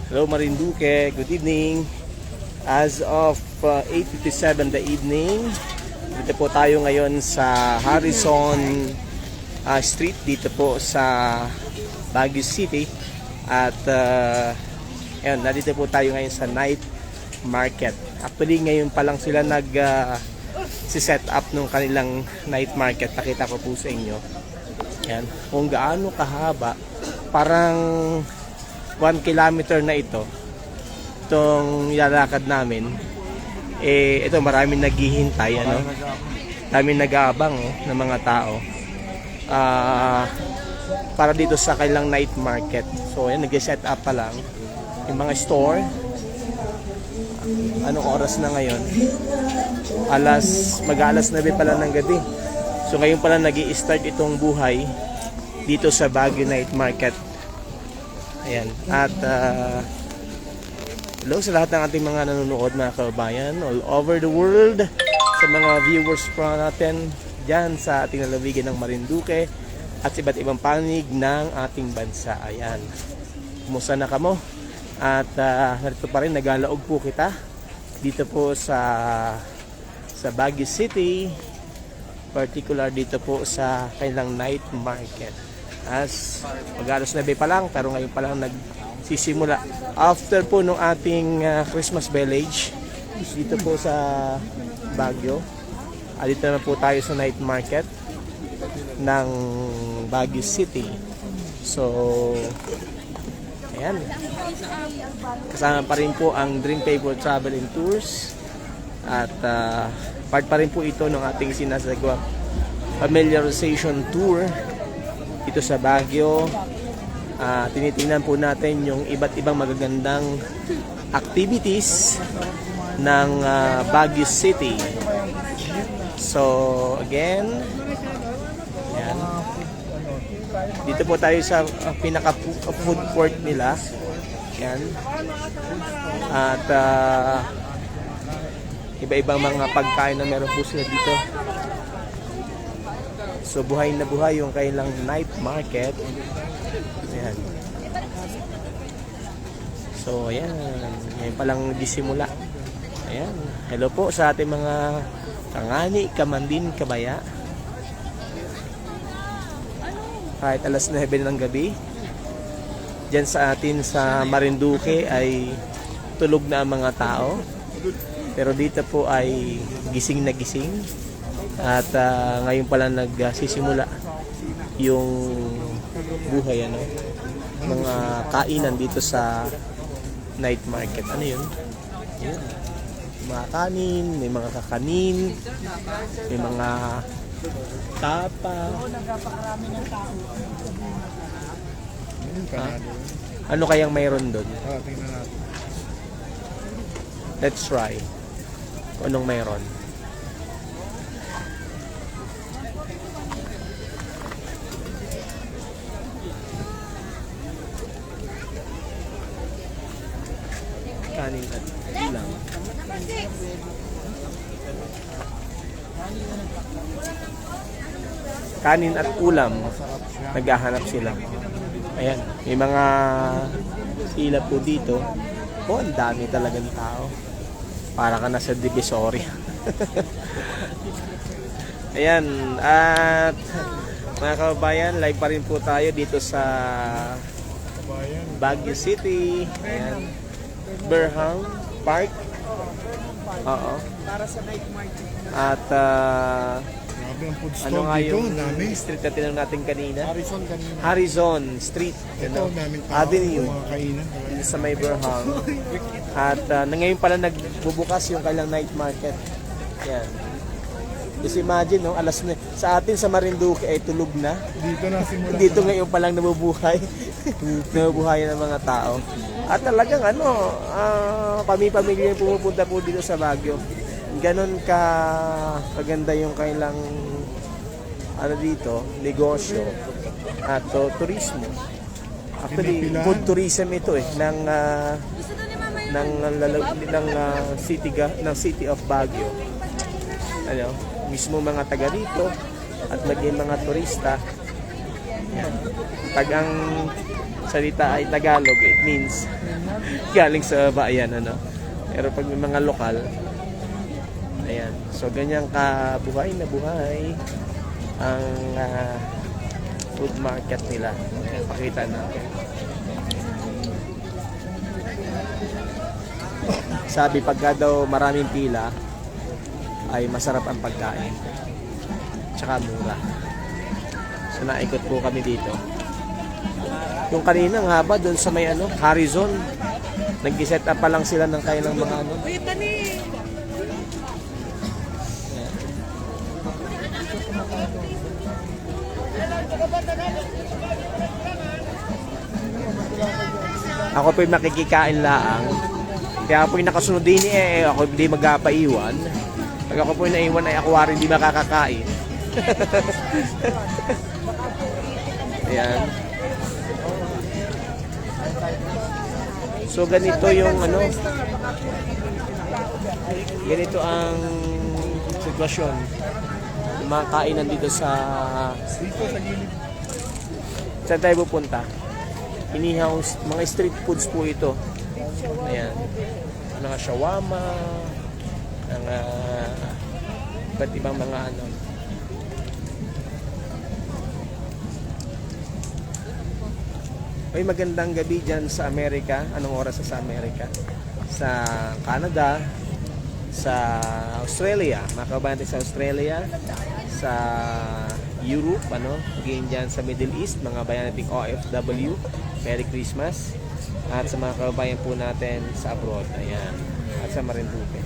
Hello Marinduque, good evening. As of 8:57 the evening, dito po tayo ngayon sa Harrison Street dito po sa Baguio City. At ayun, nandito po tayo ngayon sa night market. Actually ngayon pa lang sila si-set up nung kanilang night market. Pakita ko po sa inyo. Yan, kung gaano kahaba, parang 1 kilometer na itong ilalakad namin. Ito maraming naghihintay, maraming nag-aabang ng mga tao para dito sa kailang night market. So ayan, nag-set up pa lang yung mga store. Anong oras na ngayon? Mag-alas 9 pa lang ng gabi. So ngayon pa lang nag-i-start itong buhay dito sa Baguio Night Market. Ayan. At hello sa lahat ng ating mga nanonood, mga kababayan all over the world, sa mga viewers po natin dyan sa ating lalawigan ng Marinduque at sa iba't ibang panig ng ating bansa. Ayan. Kumusta na kamo? At narito pa rin, nagalaog po kita dito po sa Baguio City, particular dito po sa kailang night market. As mag-alas 9 pa lang, pero ngayon pa lang nagsisimula. After po nung ating Christmas village dito po sa Baguio, dito naman po tayo sa night market ng Baguio City. So ayan, kasama pa rin po ang Dream Paper Travel and Tours. At part pa rin po ito ng ating sinasagawa familiarization tour dito sa Baguio. Tinitingnan po natin yung iba't ibang magagandang activities ng Baguio City. So again, ayan, dito po tayo sa pinaka food court nila. Ayan. At iba-ibang mga pagkain na meron po sila dito. So buhay na buhay yung kailang night market. Ayan. So ayan, ngayon palang disimula. Ayan. Hello po sa ating mga kangani, kamandin, kabaya. Kahit alas 9 ng gabi, dyan sa atin sa Marinduque ay tulog na ang mga tao. Pero dito po ay gising na gising. At ngayon pala nagsisimula yung buhay, mga kainan dito sa night market. Ano yun? Yun. Mga kanin, may mga kakanin, may mga tapa. Ano kayang mayroon doon? Let's try. Kung anong mayroon. Kanin at ulam. Kanin at ulam. Naghahanap sila. Ayan, may mga sila po dito. Ang dami talagang tao. Para ka nasa Divisoria. Ayan, at mga kababayan, live pa rin po tayo dito sa Baguio City. Ayan, Berham Park. Oo. Para sa night market. At ano nga yung street na tinanong natin kanina? Harrison Street. Avenue. Sa may Berham. At ngayon pala nagbubukas yung kailang night market. Ayan. Just imagine, alas na. Sa atin sa Marinduque ay tulog na. Dito ngayon pa lang nabubuhay. Nabubuhay ng mga tao. At talagang pamilya pumupunta po dito sa Baguio. Ganon kaganda yung kailang dito, negosyo at turismo. Actually, food tourism ito ng City of Baguio. Mismo mga taga rito at maging mga turista. Tagang salita ay Tagalog, it means galing sa bayan, ano. Pero pag may mga lokal, ayan. So, ganyan ka buhay na buhay ang food market nila. Ayan, pakita natin. Sabi, pagka daw maraming pila, ay masarap ang pagkain. Tsaka mura. So, naikot po kami dito. Yung kanina, ang haba doon sa may Horizon. Nag-set up pa lang sila ng kailang mga Ako po'y makikikain laang. Kaya ako po'y nakasunod din ako hindi magpapaiwan. Pag ako po'y naiwan ay ako rin hindi makakakain. Ayan. So ganito yung ganito ang sitwasyon. Mga kainan dito sa saan tayo pupunta? Inihaw, mga street foods po ito. Ayan. Mga shawarma, mga iba't ibang mga May magandang gabi dyan sa Amerika. Anong oras sa Amerika? Sa Canada, sa Australia, mga kabayan sa Australia, sa Europe, again dyan sa Middle East, mga bayan nating OFW, Merry Christmas. At sa mga kabayan po natin sa abroad, ayan, at sa Marinduque.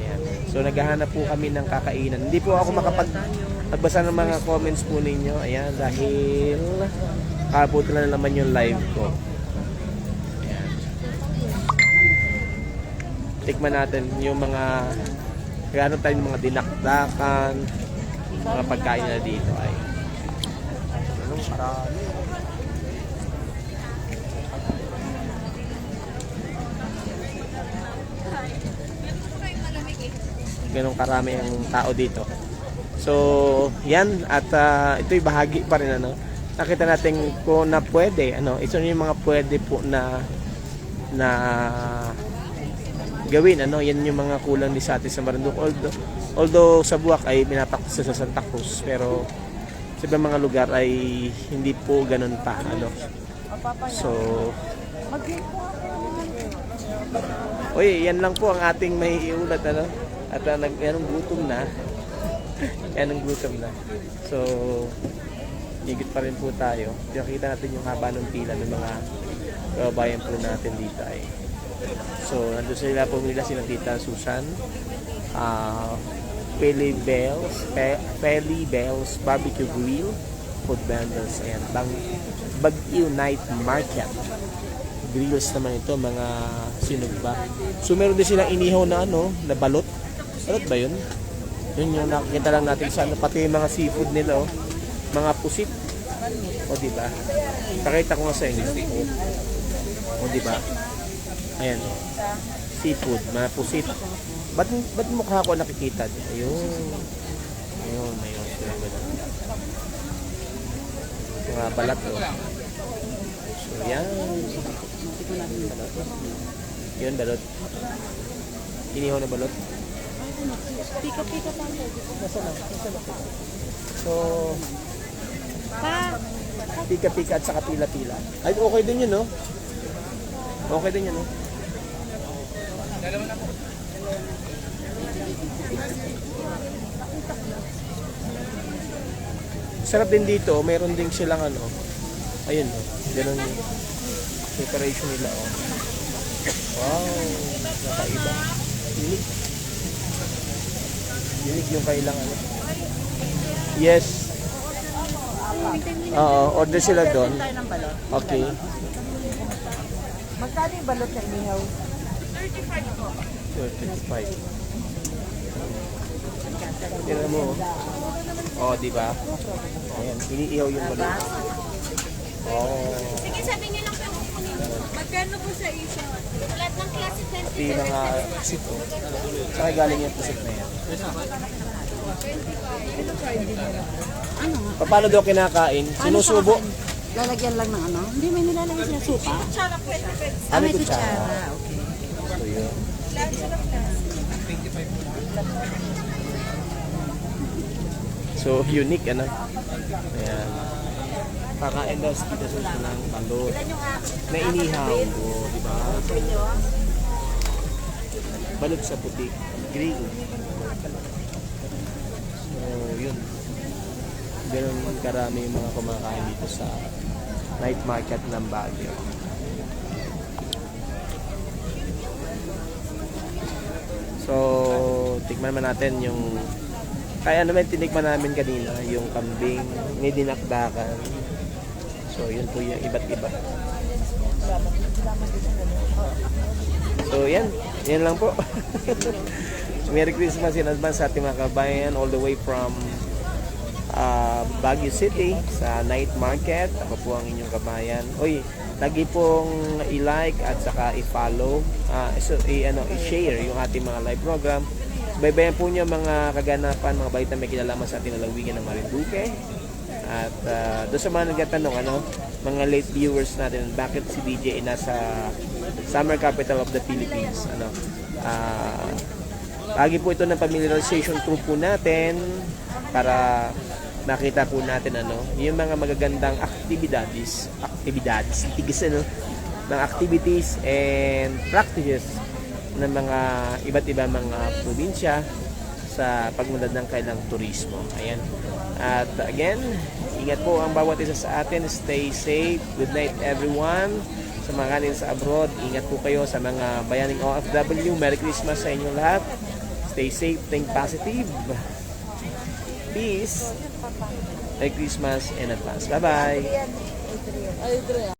Ayan. So naghahanap po kami ng kakainan. Hindi po ako magbasa ng mga comments po ninyo, ayan, dahil kabuti na naman yung live ko. Ayan. Tikman natin yung mga gano'n tayong mga dinakdakan, mga pagkain na dito ay anong marami. Ganong karami ang tao dito. So, yan at ito'y bahagi pa rin nakita natin kung na pwede ito yung mga pwede po na gawin yan yung mga kulang ni sa atin sa Marinduque, although sa Buwak ay pinapaksa sa Santa Cruz, pero sa ibang mga lugar ay hindi po ganun pa so yan lang po ang ating may iulat at yanong gutom na so higit pa rin po tayo. Nakita natin yung haba ng pila ng mga kabayan po natin dito ay. So, nandun sila pumila sila Tita Susan, Peli Bells Barbecue Grill, Food Vendors, ayan, Baguio Night Market. Grills naman ito, mga sinugba. So, meron din silang inihaw na na balot. Balot ba yun? Yun yung nakikita lang natin sa pati yung mga seafood nila, mga pusit. O diba? Pakita ko nga sa inyo. O diba? Ayan. Seafood, mga pusit. Ba't mukha ko nakikita? Ayun. Ayun. Mga balat So yan. Yun, balot. Inihaw na balot. Pika-pika pa. So, pika-pika at saka pila-pila. Ay, okay din yun, Okay din yun, Sarap din dito, meron din silang ayun, ganun yung preparation nila, Wow, nakaiba. Unique yung kailangan. Yes. Order sila doon. Okay. Magkano yung balot na inihaw? 35. Tignan mo. Diba? Ayan, iniihaw yung balot. Sige, sabi niyo lang kung kunin. Magkano po sa isa? Lahat ng klase 20. Pati mga pusit, Saka galing yung pusit na yan. Paano daw kinakain? Sinusubo? Lalagyan lang ng ano? Hindi, may nilalagay sila suka. Tsara pwede. Ah, may Ano kutsara? kutsara. Okay. So, yun. Lahat sila plastic. So, unique, ano? Ayan. Kakain daw sa kita sa ng balot. Na inihaw. O, di ba? Balot sa putik. Grill. So, yun. Ganun karami yung mga kumakain dito sa night market ng Baguio. So, tikman naman natin yung kaya naman tinikman namin kanina yung kambing, may dinakdakan. So, yun po yung iba't iba. So, yan. Yan lang po. Merry Christmas in advance sa ating mga kabayan all the way from Baguio City sa night market. Ako po ang inyong kabayan. Uy, lagi pong i-like at saka i-follow, i-share yung ating mga live program. Baybayan po niyo mga kaganapan, mga balita may kinalaman sa ating lalawigan ng Marinduque. At doon sa mga nagtatanong, mga late viewers natin, bakit si DJ ay nasa summer capital of the Philippines? Lagi po ito ng familiarization tour po natin para makita po natin yung mga magagandang activities, mga activities and practices ng mga iba't iba mga probinsya sa pagmunlad ng kailang turismo. Ayan. At again, ingat po ang bawat isa sa atin. Stay safe. Good night everyone. Sa mga kanin sa abroad, ingat po kayo sa mga bayaning OFW. Merry Christmas sa inyong lahat. Stay safe. Think positive. Peace. Merry Christmas in advance. Bye-bye.